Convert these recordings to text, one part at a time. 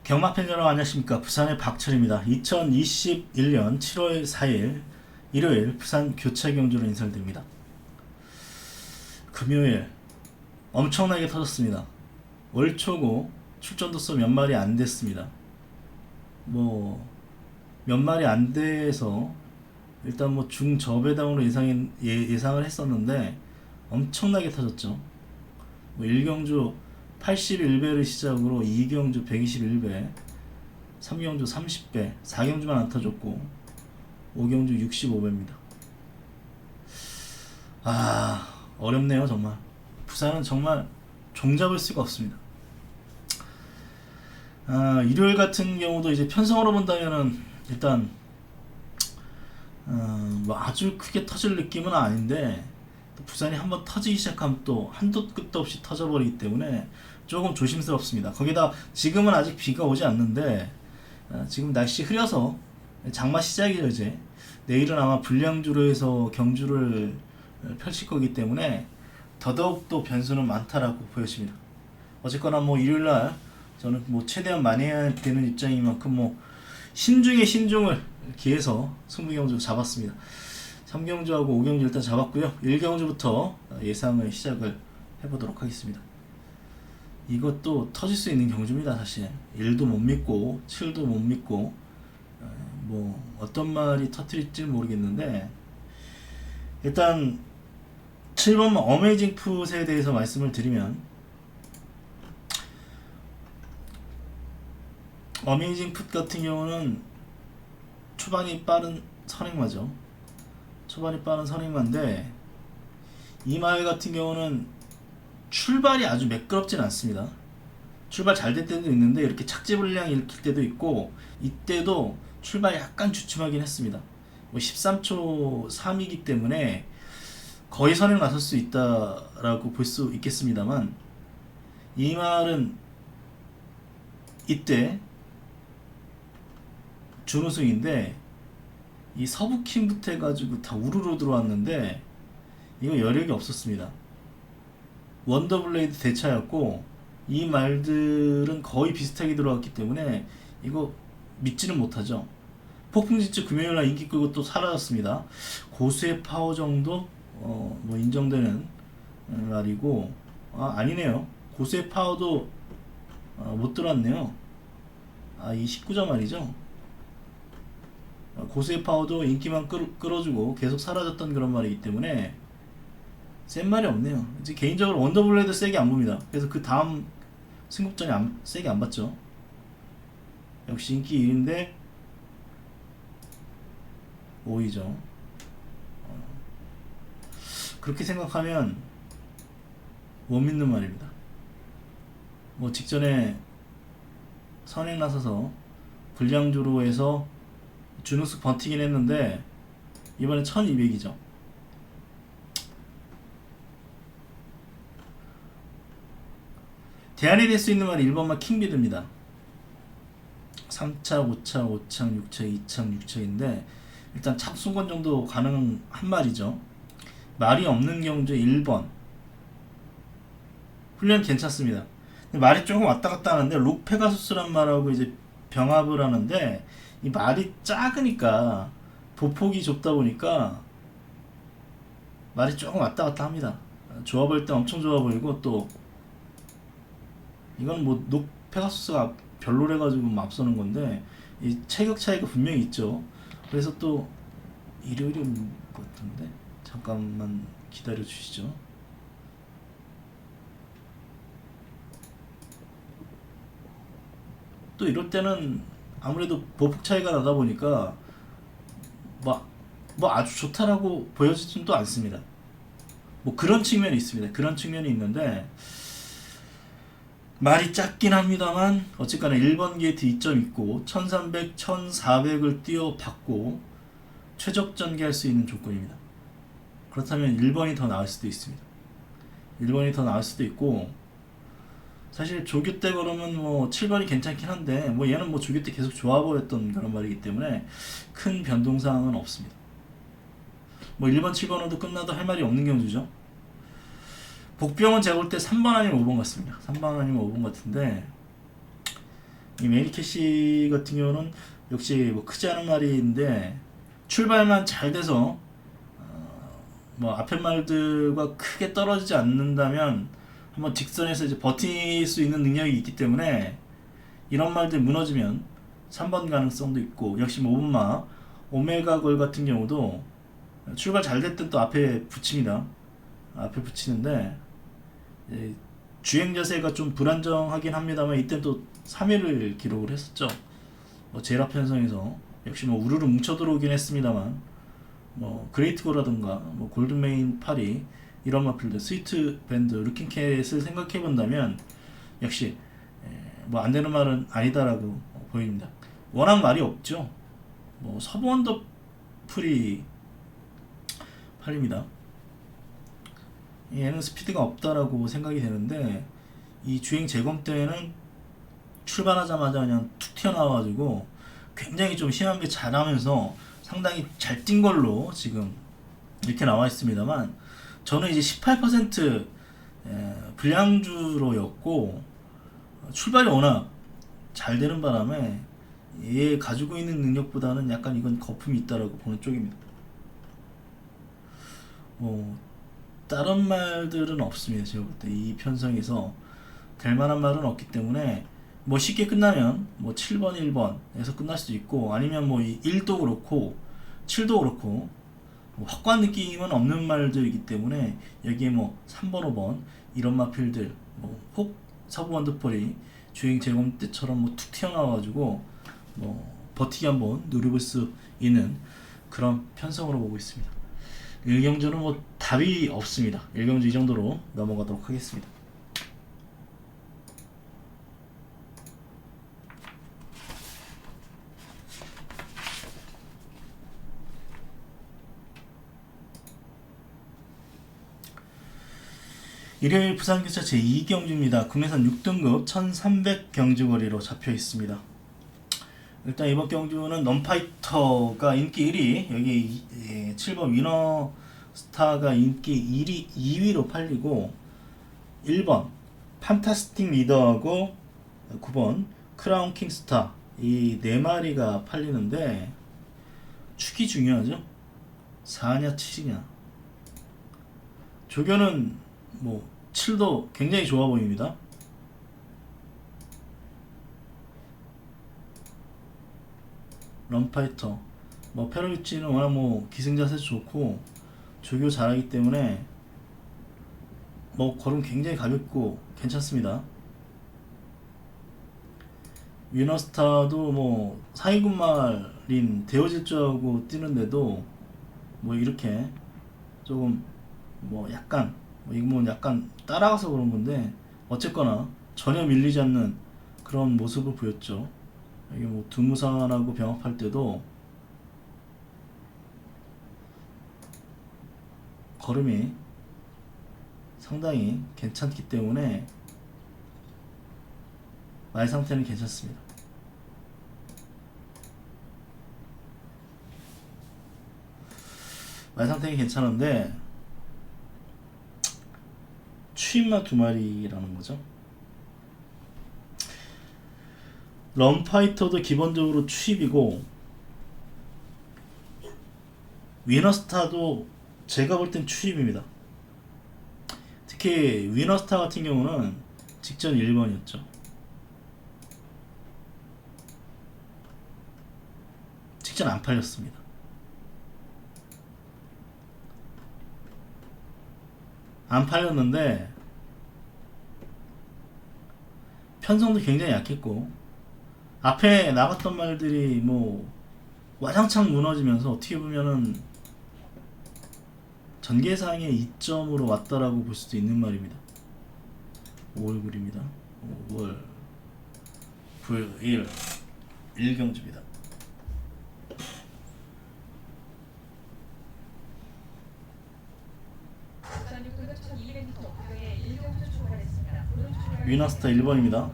경마팬 여러분 안녕하십니까. 부산의 박철입니다. 2021년 7월 4일 일요일 부산 교차경주로 인사를 드립니다. 금요일 엄청나게 터졌습니다. 월 초고 출전도수 몇 마리 안 됐습니다. 몇 마리 안 돼서 일단 중저배당으로 예상을 했었는데 엄청나게 터졌죠. 1경주 81배를 시작으로 2경주 121배, 3경주 30배, 4경주만 안 터졌고 5경주 65배입니다. 어렵네요. 정말 부산은 정말 종잡을 수가 없습니다. 일요일 같은 경우도 이제 편성으로 본다면은 일단 아주 크게 터질 느낌은 아닌데, 또 부산이 한번 터지기 시작하면 또 한도 끝도 없이 터져버리기 때문에 조금 조심스럽습니다. 거기다 지금은 아직 비가 오지 않는데 지금 날씨 흐려서 장마 시작이죠. 이제 내일은 아마 불량주로 해서 경주를 펼칠 거기 때문에 더더욱 또 변수는 많다라고 보여집니다. 어쨌거나 일요일날 저는 최대한 많이 해야 되는 입장인 만큼 신중에 신중을 기해서 승부경주 잡았습니다. 3경주하고 5경주 일단 잡았고요. 1경주부터 예상을 시작을 해보도록 하겠습니다. 이것도 터질 수 있는 경주입니다. 사실 1도 못 믿고 7도 못 믿고 어떤 말이 터뜨릴지 모르겠는데, 일단 7번 어메이징 풋에 대해서 말씀을 드리면, 어메이징 풋 같은 경우는 초반이 빠른 선행마죠. 초반이 빠른 선행마인데, 이 마을 같은 경우는 출발이 아주 매끄럽진 않습니다. 출발 잘 될 때도 있는데 이렇게 착지불량이 일으킬 때도 있고, 이때도 출발이 약간 주춤하긴 했습니다. 13초 3이기 때문에 거의 선행 나설 수 있다라고 볼 수 있겠습니다만, 이 말은 이때 준우승인데 이 서부킴부터 해가지고 다 우르르 들어왔는데 이거 여력이 없었습니다. 원더블레이드 대차였고 이 말들은 거의 비슷하게 들어왔기 때문에 이거 믿지는 못하죠. 폭풍지축 금요일날 인기 끌고 또 사라졌습니다. 고수의 파워 정도 인정되는 말이고, 아니네요. 고수의 파워도 못 들어왔네요. 이 19점 말이죠. 고수의 파워도 인기만 끌어주고 계속 사라졌던 그런 말이기 때문에 센 말이 없네요. 이제 개인적으로 원더블레이드 세게 안 봅니다. 그래서 그 다음 승급전이 세게 안 봤죠. 역시 인기 1인데 5위죠. 그렇게 생각하면 못 믿는 말입니다. 직전에 선행 나서서 불량주로 해서 준우승 버티긴 했는데 이번에 1200이죠. 대안이 될 수 있는 말이 1번만 킹비드입니다. 3차, 5차, 5창, 6차, 2창, 6차인데 일단 착순권 정도 가능한 말이죠. 말이 없는 경주 1번 훈련 괜찮습니다. 근데 말이 조금 왔다 갔다 하는데 록페가수스란 말하고 이제 병합을 하는데, 이 말이 작으니까 보폭이 좁다 보니까 말이 조금 왔다 갔다 합니다. 좋아 보일 때 엄청 좋아 보이고, 또 이건 록페가수스가 별로래 가지고 앞서는 건데 이 체격 차이가 분명히 있죠. 그래서 또 일요일인 것 같은데 잠깐만 기다려 주시죠. 또 이럴 때는 아무래도 보폭 차이가 나다 보니까 아주 좋다라고 보여지지도 않습니다. 그런 측면이 있습니다. 그런 측면이 있는데 말이 작긴 합니다만 어쨌거나 1번 게이트 2점 있고 1300, 1400을 뛰어받고 최적 전개할 수 있는 조건입니다. 그렇다면 1번이 더 나을 수도 있습니다. 1번이 더 나을 수도 있고, 사실 조교 때 그러면 7번이 괜찮긴 한데 얘는 조교 때 계속 좋아 보였던 그런 말이기 때문에 큰 변동사항은 없습니다. 1번 7번으로도 끝나도 할 말이 없는 경주죠. 복병은 제가 볼 때 3번 아니면 5번 같습니다. 3번 아니면 5번 같은데 이 매니캐시 같은 경우는 역시 뭐 크지 않은 말인데 출발만 잘 돼서 뭐 앞에 말들과 크게 떨어지지 않는다면 한번 직선에서 이제 버틸 수 있는 능력이 있기 때문에 이런 말들 무너지면 3번 가능성도 있고 역시 뭐 5분마 오메가 걸 같은 경우도 출발 잘 됐든 또 앞에 붙입니다. 앞에 붙이는데 주행 자세가 좀 불안정하긴 합니다만 이때 또 3위를 기록을 했었죠. 뭐 제일 앞 편성에서 역시 뭐 우르르 뭉쳐 들어오긴 했습니다만 뭐 그레이트고라든가 뭐 골든메인 파리 이런 마필드 스위트 밴드 루킹캣을 생각해 본다면 역시 뭐 안 되는 말은 아니다라고 보입니다. 워낙 말이 없죠. 뭐 서브 원더풀이 팔립니다. 얘는 스피드가 없다라고 생각이 되는데 이 주행 재검 때는 출발하자마자 그냥 툭 튀어나와가지고 굉장히 좀 심하게 잘하면서 상당히 잘 뛴 걸로 지금 이렇게 나와 있습니다만 저는 이제 18% 불량주로였고 출발이 워낙 잘 되는 바람에 얘 가지고 있는 능력보다는 약간 이건 거품이 있다라고 보는 쪽입니다. 다른 말들은 없습니다. 제가 볼 때 이 편성에서 될 만한 말은 없기 때문에 뭐 쉽게 끝나면 뭐 7번 1번에서 끝날 수도 있고 아니면 뭐 1도 그렇고 7도 그렇고 뭐 확고한 느낌은 없는 말들이기 때문에 여기에 뭐 3번 5번 이런 마필들 혹 서브 원더풀이 주행 재검 때처럼 뭐 툭 튀어나와가지고 뭐 버티기 한번 누려볼 수 있는 그런 편성으로 보고 있습니다. 1경주는 뭐 답이 없습니다. 1경주 이 정도로 넘어가도록 하겠습니다. 일요일 부산교차 제2경주입니다. 국내선 6등급 1300경주 거리로 잡혀 있습니다. 일단 이번 경주는 넘파이터가 인기 1위, 여기 7번 위너스타가 인기 2위로 팔리고 1번 판타스틱 리더하고 9번 크라운 킹스타 이 4마리가 팔리는데 축이 중요하죠. 4냐 7이냐 조교는 뭐 7도 굉장히 좋아 보입니다. 런파이터 뭐 페로위치는 워낙 뭐 기승자세도 좋고 조교 잘하기 때문에 뭐 걸음 굉장히 가볍고 괜찮습니다. 위너스타도 뭐 사이군말인 대오질주하고 뛰는데도 뭐 이렇게 조금 뭐 약간 이거 뭐 약간 따라가서 그런 건데 어쨌거나 전혀 밀리지 않는 그런 모습을 보였죠. 여기 뭐 두무산하고 병합할 때도 걸음이 상당히 괜찮기 때문에 말 상태는 괜찮습니다. 말 상태는 괜찮은데 추임마 2마리라는 거죠. 런파이터도 기본적으로 추입이고 위너스타도 제가 볼 땐 추입입니다. 특히 위너스타 같은 경우는 직전 1번이었죠. 직전 안 팔렸습니다. 안 팔렸는데 편성도 굉장히 약했고 앞에 나갔던 말들이 뭐 와장창 무너지면서 어떻게 보면은 전개상의 이점으로 왔다라고 볼 수도 있는 말입니다. 5월 9일입니다. 5월 9일 1경주입니다. 위너스타 1번입니다.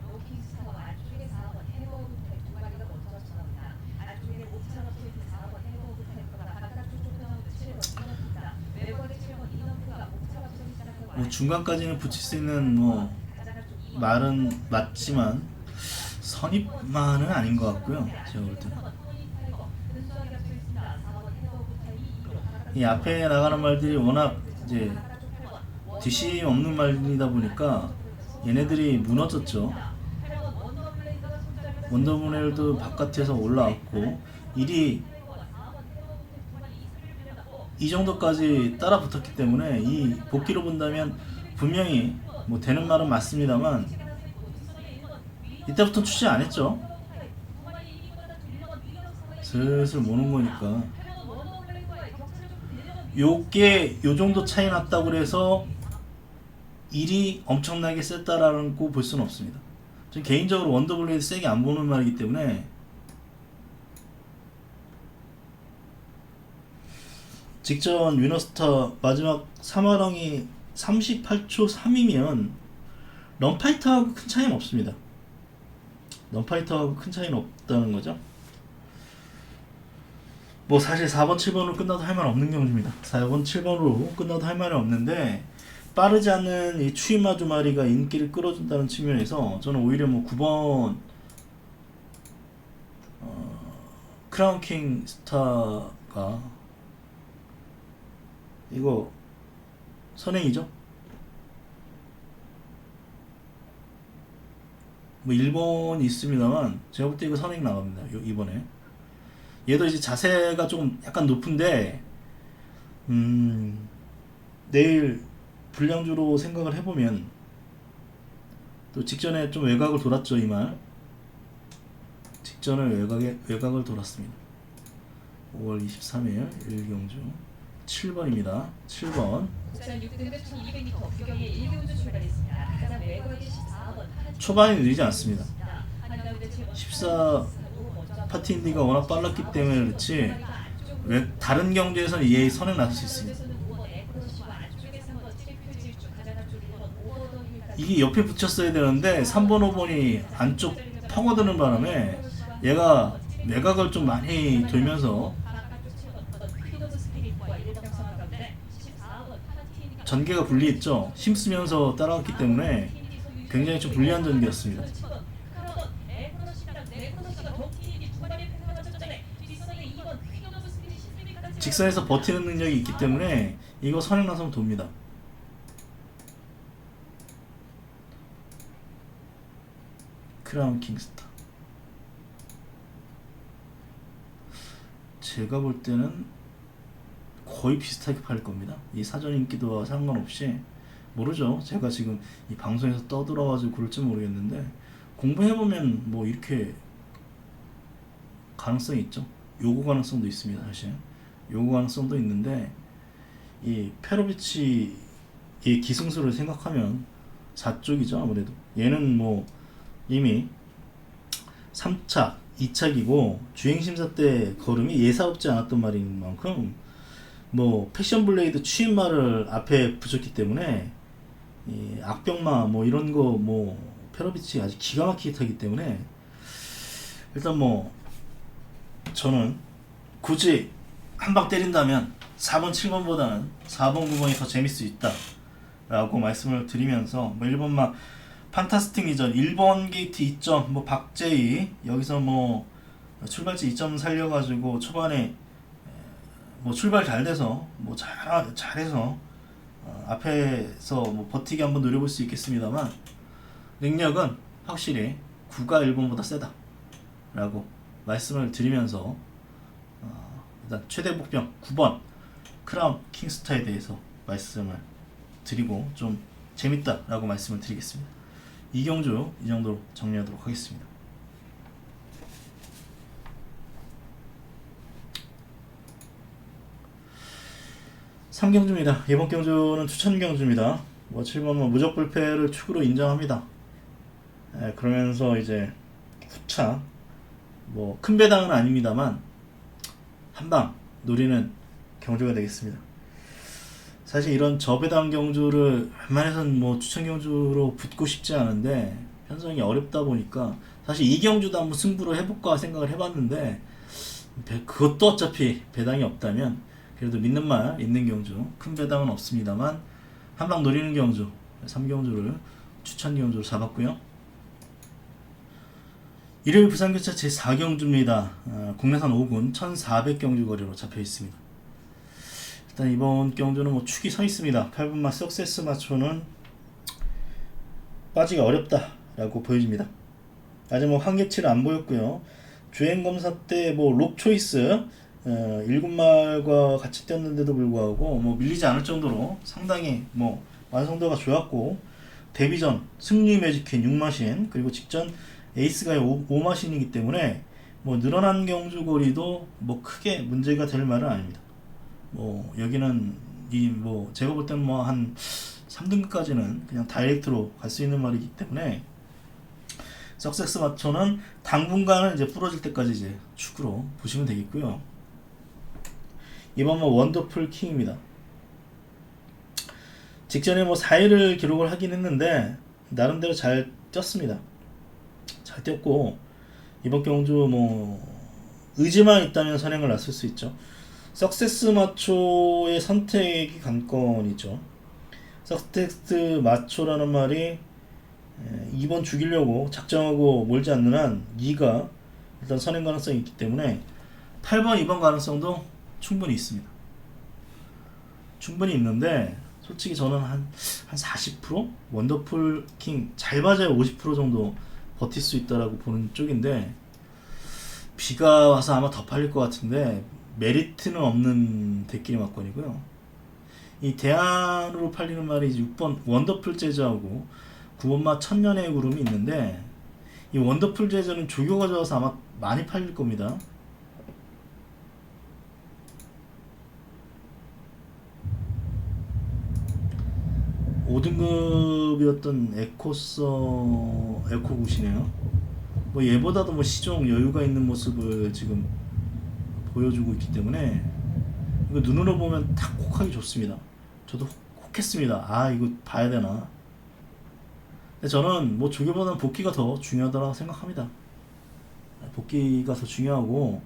뭐 중간까지는 붙일 수 있는 뭐 말은 맞지만 선입만은 아닌 것 같고요. 제가 볼 때는 이 앞에 나가는 말들이 워낙 이제 뒷심 없는 말이다 보니까 얘네들이 무너졌죠. 원더문헬도 바깥에서 올라왔고 일이 이 정도까지 따라 붙었기 때문에 이 복귀로 본다면 분명히 뭐 되는 말은 맞습니다만 이때부터 출시 안 했죠. 슬슬 모는 거니까 요게 요 정도 차이 났다고 그래서 일이 엄청나게 셌다라고 볼 수는 없습니다. 전 개인적으로 원더블레이드 세게 안 보는 말이기 때문에 직전 위너스타 마지막 3화랑이 38초 3이면 런파이터하고 큰 차이는 없습니다. 런파이터하고 큰 차이는 없다는 거죠. 뭐 사실 4번 7번으로 끝나도 할 말 없는 경주입니다. 4번 7번으로 끝나도 할 말이 없는데 빠르지 않는 이 추이마 두 마리가 인기를 끌어준다는 측면에서 저는 오히려 뭐 9번 크라운킹 스타가 이거 선행이죠. 뭐 1번이 있습니다만 제가 볼 때 이거 선행 나갑니다. 이번에 얘도 이제 자세가 좀 약간 높은데 내일 불량주로 생각을 해보면 또 직전에 좀 외곽을 돌았죠. 이말 직전에 외곽을 돌았습니다. 5월 23일 1경주 7번입니다. 7번 초반이 느리지 않습니다. 14 파티인디가 워낙 빨랐기 때문에 그렇지 다른 경주에서는 얘의 선행 났을 수 있습니다. 이게 옆에 붙였어야 되는데 3번 5번이 안쪽 파고드는 바람에 얘가 외곽을 좀 많이 돌면서 전개가 불리했죠. 힘쓰면서 따라갔기 때문에 굉장히 좀 불리한 전개였습니다. 직선에서 버티는 능력이 있기 때문에 이거 선행 나서면 돕니다. 크라운 킹스타 제가 볼 때는 거의 비슷하게 팔 겁니다. 이 사전 인기도와 상관없이 모르죠. 제가 지금 이 방송에서 떠들어가지고 그럴지 모르겠는데 공부해보면 뭐 이렇게 가능성이 있죠. 요구 가능성도 있습니다. 사실 요구 가능성도 있는데 이 페로비치의 기승수를 생각하면 4쪽이죠. 아무래도 얘는 뭐 이미 3착, 2착이고 주행심사 때 걸음이 예사롭지 않았던 말인 만큼 뭐 패션블레이드 추임말을 앞에 붙였기 때문에 이 악병마 뭐 이런 거 뭐 페로비치 아주 기가 막히게 타기 때문에 일단 뭐 저는 굳이 한 방 때린다면 4번 7번보다는 4번 9번이 더 재밌을 수 있다 라고 말씀을 드리면서 뭐 1번 막 판타스틱 이전 1번 게이트 2점 뭐 박재희 여기서 뭐 출발지 2점 살려가지고 초반에 뭐 출발 잘 돼서 뭐 잘해서 앞에서 뭐 버티기 한번 노려볼 수 있겠습니다만 능력은 확실히 9가 1번보다 세다 라고 말씀을 드리면서 일단 최대 복병 9번 크라운 킹스타에 대해서 말씀을 드리고 좀 재밌다 라고 말씀을 드리겠습니다. 이경주 이 정도로 정리하도록 하겠습니다. 삼경주입니다. 이번 경주는 추천 경주입니다. 뭐 7번은 무적 불패를 축으로 인정합니다. 그러면서 이제 후차 뭐 큰 배당은 아닙니다만 한방 노리는 경주가 되겠습니다. 사실 이런 저배당 경주를 웬만해서는 뭐 추천 경주로 붙고 싶지 않은데 편성이 어렵다 보니까 사실 이 경주도 한번 승부로 해볼까 생각을 해봤는데 그것도 어차피 배당이 없다면 그래도 믿는 말 있는 경주 큰 배당은 없습니다만 한 방 노리는 경주 3경주를 추천 경주로 잡았고요. 일요일 부산교차 제4경주입니다. 국내산 5군 1400경주 거리로 잡혀 있습니다. 일단 이번 경주는 뭐 축이 서 있습니다. 8분마 석세스 마초는 빠지기 어렵다 라고 보여집니다. 아직 뭐 한계치를 안 보였고요. 주행검사 때 뭐 록초이스 1군말과 같이 뛰었는데도 불구하고 뭐 밀리지 않을 정도로 상당히 뭐 완성도가 좋았고, 데뷔전 승리 매직퀸 6마신 그리고 직전 에이스가의 5마신이기 때문에 뭐 늘어난 경주거리도 뭐 크게 문제가 될 말은 아닙니다. 뭐 여기는 이 뭐 제가 볼 때는 뭐 한 3등급까지는 그냥 다이렉트로 갈 수 있는 말이기 때문에 석세스 마초는 당분간은 이제 부러질 때까지 이제 축으로 보시면 되겠고요. 이번 뭐 원더풀 킹입니다. 직전에 뭐 4위를 기록을 하긴 했는데 나름대로 잘 뛰었습니다. 잘 뛰었고 이번 경주 뭐 의지만 있다면 선행을 났을 수 있죠. 석세스 마초의 선택이 관건이죠. 석세스 마초라는 말이 2번 죽이려고 작정하고 몰지 않는 한 2가 일단 선행 가능성이 있기 때문에 8번, 2번 가능성도 충분히 있습니다. 충분히 있는데 솔직히 저는 한 40%? 원더풀 킹 잘 맞아야 50% 정도 버틸 수 있다라고 보는 쪽인데, 비가 와서 아마 더 팔릴 것 같은데 메리트는 없는 대끼리 막건이고요. 이 대안으로 팔리는 말이 6번 원더풀 재즈하고 9번마 천년의 구름이 있는데, 이 원더풀 재즈는 조교가 좋아서 아마 많이 팔릴 겁니다. (5등급이었던) 에코굿이네요. 뭐 얘보다도 뭐 시종 여유가 있는 모습을 지금 보여주고 있기 때문에 이거 눈으로 보면 딱 혹하기 좋습니다. 저도 혹했습니다. 아 이거 봐야 되나. 근데 저는 뭐 조교보다는 복귀가 더 중요하다고 생각합니다. 복귀가 더 중요하고,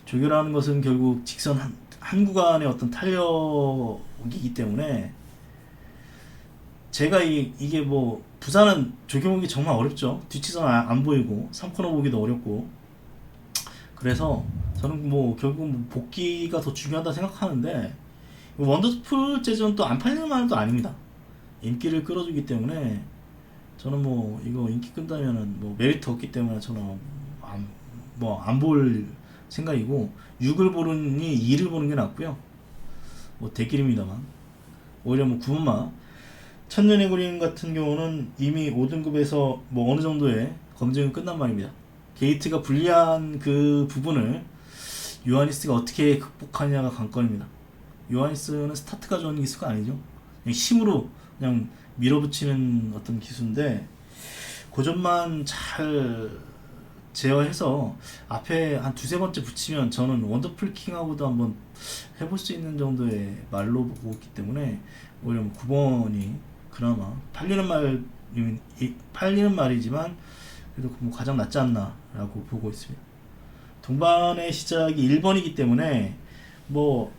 조교라는 것은 결국 직선 한 구간의 어떤 탄력이기 때문에 제가 이게 뭐 부산은 조교 보기 정말 어렵죠. 뒷치선 안 보이고 3코너 보기도 어렵고, 그래서 저는 뭐 결국 뭐 복귀가 더 중요하다 생각하는데, 원더풀 재즈는 또 안 팔리는 말은 또 아닙니다. 인기를 끌어주기 때문에 저는 뭐 이거 인기 끈다면은 뭐 메리트 없기 때문에 저는 안 볼 생각이고, 6을 보느니 2를 보는 게 낫고요. 뭐 대길입니다만, 오히려 뭐 9번마 천년의 그림 같은 경우는 이미 5등급에서 뭐 어느 정도의 검증은 끝난 말입니다. 게이트가 불리한 그 부분을 요하니스가 어떻게 극복하냐가 관건입니다. 요하니스는 스타트가 좋은 기수가 아니죠. 그냥 힘으로 그냥 밀어붙이는 어떤 기수인데, 그 점만 잘 제어해서 앞에 한 두세 번째 붙이면 저는 원더풀 킹하고도 한번 해볼 수 있는 정도의 말로 보고 있기 때문에 오히려 9번이 그나마 팔리는 말이지만 그래도 뭐 가장 낫지 않나라고 보고 있습니다. 동반의 시작이 1번이기 때문에 뭐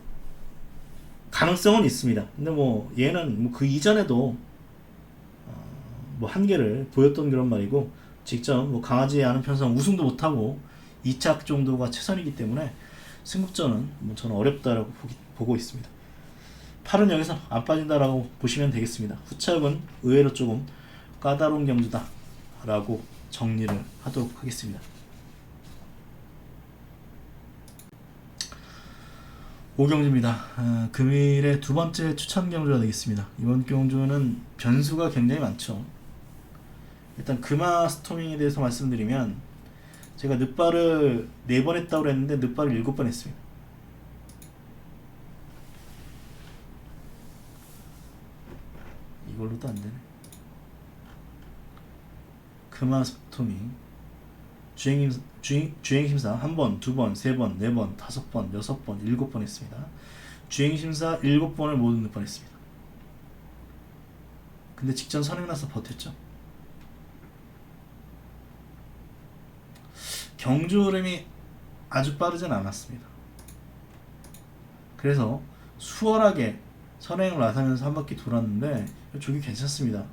가능성은 있습니다. 근데 뭐 얘는 뭐 그 이전에도 뭐 한계를 보였던 그런 말이고, 직접 뭐 강하지 않은 편성 우승도 못하고 2착 정도가 최선이기 때문에 승급전은 뭐 저는 어렵다라고 보고 있습니다. 8은 여기서 안 빠진다라고 보시면 되겠습니다. 후착은 의외로 조금 까다로운 경주다 라고 정리를 하도록 하겠습니다. 5경주입니다. 금일의 두 번째 추천 경주가 되겠습니다. 이번 경주는 변수가 굉장히 많죠. 일단 금화 스토밍에 대해서 말씀드리면, 제가 늪발을 4번 했다고 했는데 늪발을 7번 했습니다. 이걸로도 안되네. 금화 스토밍 주행심사 1번, 2번, 3번, 4번, 5번, 6번, 7번 했습니다. 주행심사 7번을 모두 늪발 했습니다. 근데 직전 선행나서 버텼죠. 경주 흐름이 아주 빠르진 않았습니다. 그래서 수월하게 선행을 나서면서 한 바퀴 돌았는데 조기 괜찮습니다.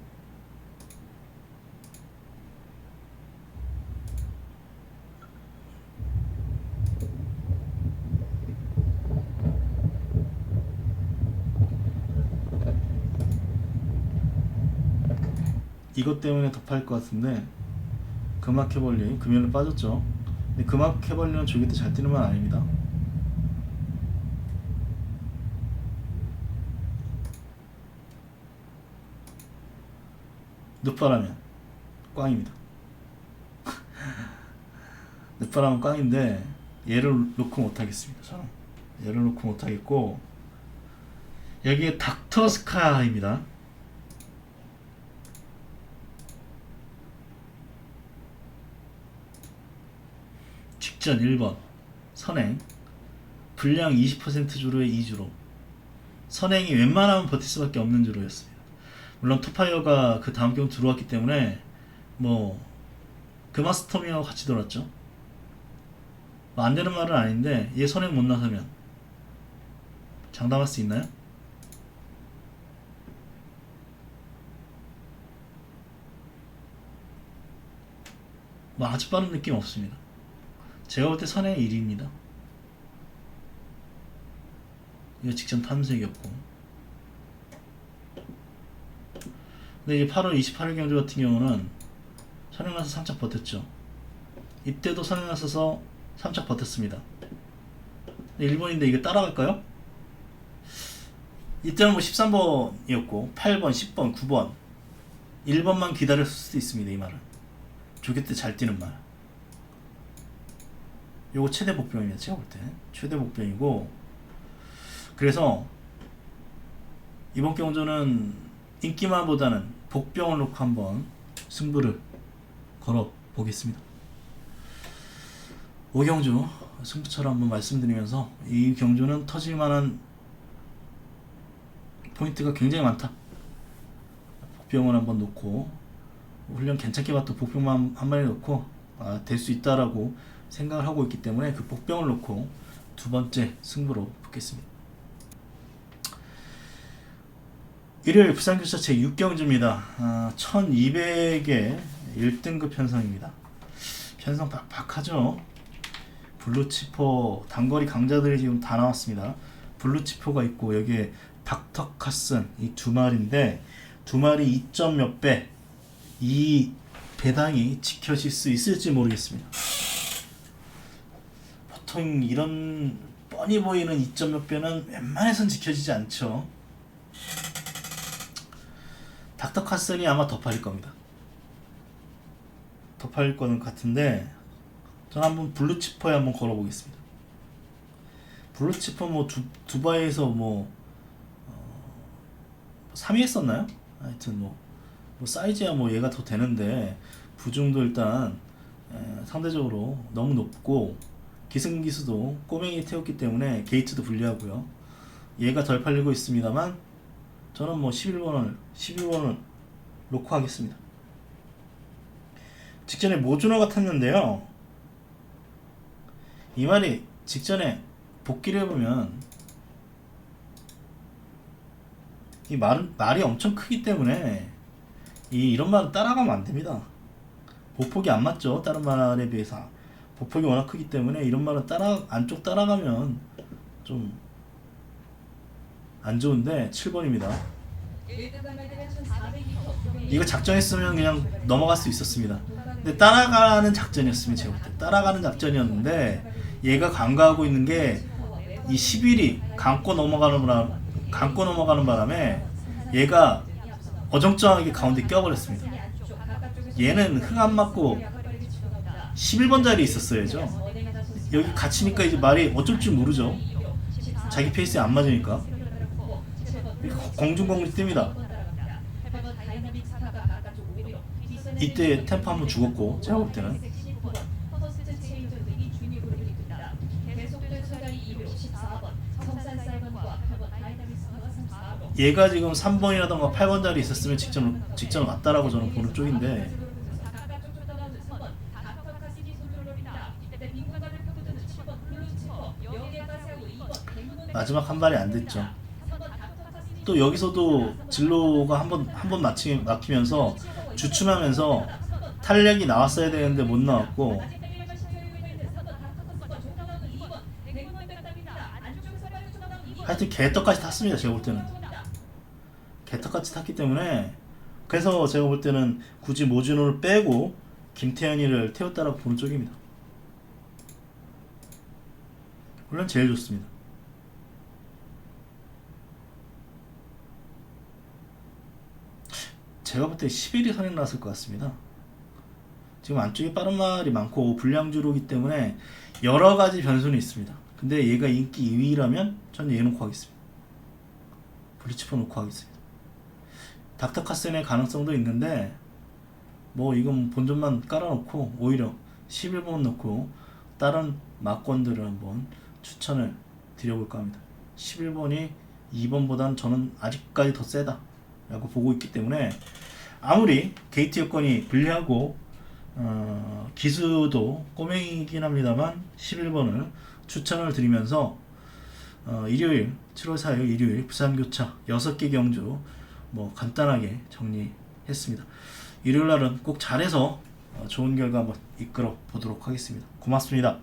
이것 때문에 더 팔 것 같은데 금화캐벌리 금연을 빠졌죠. 근데 금화캐벌리는 조기 때 잘 뛰는 건 아닙니다. 늪바라면 꽝입니다. 늪바라면 꽝인데 얘를 놓고 못하겠습니다. 저는 얘를 놓고 못하겠고 여기에 닥터스카입니다. 직전 1번 선행 분량 20% 주로의 2주로 선행이 웬만하면 버틸 수밖에 없는 주로였습니다. 물론 토파이어가 그 다음 경우 들어왔기 때문에 뭐 그마스터미하고 같이 돌았죠. 뭐 안 되는 말은 아닌데 얘 선행 못 나서면 장담할 수 있나요? 뭐 아주 빠른 느낌 없습니다. 제가 볼 때 선행 1위입니다. 이거 직전 탐색이었고 근데 이제 8월 28일 경주 같은 경우는 선행 나서 3차 버텼죠. 이때도 선행 나서서 3차 버텼습니다. 일본인데 이게 따라갈까요? 이때는 뭐 13번이었고 8번, 10번, 9번 1번만 기다렸을 수도 있습니다. 이 말은 조개 때 잘 뛰는 말. 요거 최대 복병입니다. 제가 볼 때 최대 복병이고 그래서 이번 경주는 인기만보다는 복병을 놓고 한번 승부를 걸어 보겠습니다. 5경주 승부처를 한번 말씀드리면서 이 경주는 터질만한 포인트가 굉장히 많다. 복병을 한번 놓고 훈련 괜찮게 봤던 복병만 한 마리 놓고 될 수 있다라고 생각을 하고 있기 때문에 그 복병을 놓고 두 번째 승부로 붙겠습니다. 일요일 부산교차 제6경주입니다. 1200의 1등급 편성입니다. 편성 빡빡하죠. 블루치포 단거리 강자들이 지금 다 나왔습니다. 블루치포가 있고 여기에 닥터카슨 이 두 마리인데 두 마리 2점 몇 배 이 배당이 지켜질 수 있을지 모르겠습니다. 보통 이런 뻔히 보이는 2점 몇 배는 웬만해선 지켜지지 않죠. 닥터카슨이 아마 더 팔릴 겁니다. 더 팔릴 거는 같은데 저는 한번 블루치퍼에 한번 걸어보겠습니다. 블루치퍼 뭐 두바이에서 뭐 3위 했었나요? 하여튼 뭐 사이즈야 뭐 얘가 더 되는데 부중도 일단 상대적으로 너무 높고 기승기수도 꼬맹이 태웠기 때문에 게이트도 불리하고요. 얘가 덜 팔리고 있습니다만 저는 뭐 11번을 놓고 하겠습니다. 직전에 모주너 같았는데요. 이 말이 직전에 복귀를 해보면 이 말이 엄청 크기 때문에 이런 말은 따라가면 안 됩니다. 보폭이 안 맞죠. 다른 말에 비해서 보폭이 워낙 크기 때문에 이런 말은 안쪽 따라가면 좀 안 좋은데 7번입니다. 이거 작정했으면 그냥 넘어갈 수 있었습니다. 근데 따라가는 작전이었으면 제가 볼 때 따라가는 작전이었는데 얘가 간과하고 있는 게 이 11이 감고 넘어가는 바람에 얘가 어정쩡하게 가운데 껴버렸습니다. 얘는 흙 안 맞고 11번 자리에 있었어야죠. 여기 갇히니까 이제 말이 어쩔 줄 모르죠. 자기 페이스에 안 맞으니까 공중공중 뜹니다. 이때 템포 한번 죽었고 제가 볼 때는 얘가 지금 3번이라던가 8번 자리에 있었으면 직전 왔다라고 저는 보는 쪽인데 마지막 한 발이 안 됐죠. 또 여기서도 진로가 한 번 막히면서 주춤하면서 탄력이 나왔어야 되는데 못 나왔고, 하여튼 개떡까지 탔습니다. 제가 볼 때는 개떡같이 탔기 때문에, 그래서 제가 볼 때는 굳이 모준호를 빼고 김태현이를 태웠다라고 보는 쪽입니다. 물론 제일 좋습니다. 제가 볼 때 11이 선행 나왔을 것 같습니다. 지금 안쪽에 빠른 말이 많고 불량주로기 때문에 여러 가지 변수는 있습니다. 근데 얘가 인기 2위라면 저는 얘 놓고 하겠습니다. 블리치퍼 놓고 하겠습니다. 닥터카센의 가능성도 있는데 뭐 이건 본전만 깔아놓고 오히려 11번 놓고 다른 막권들을 한번 추천을 드려볼까 합니다. 11번이 2번보다는 저는 아직까지 더 세다 라고 보고 있기 때문에, 아무리 게이트 여건이 불리하고 기수도 꼬맹이긴 합니다만 11번을 추천을 드리면서 일요일 7월 4일 일요일 부산교차 6개 경주 뭐 간단하게 정리했습니다. 일요일 날은 꼭 잘해서 좋은 결과 한번 이끌어 보도록 하겠습니다. 고맙습니다.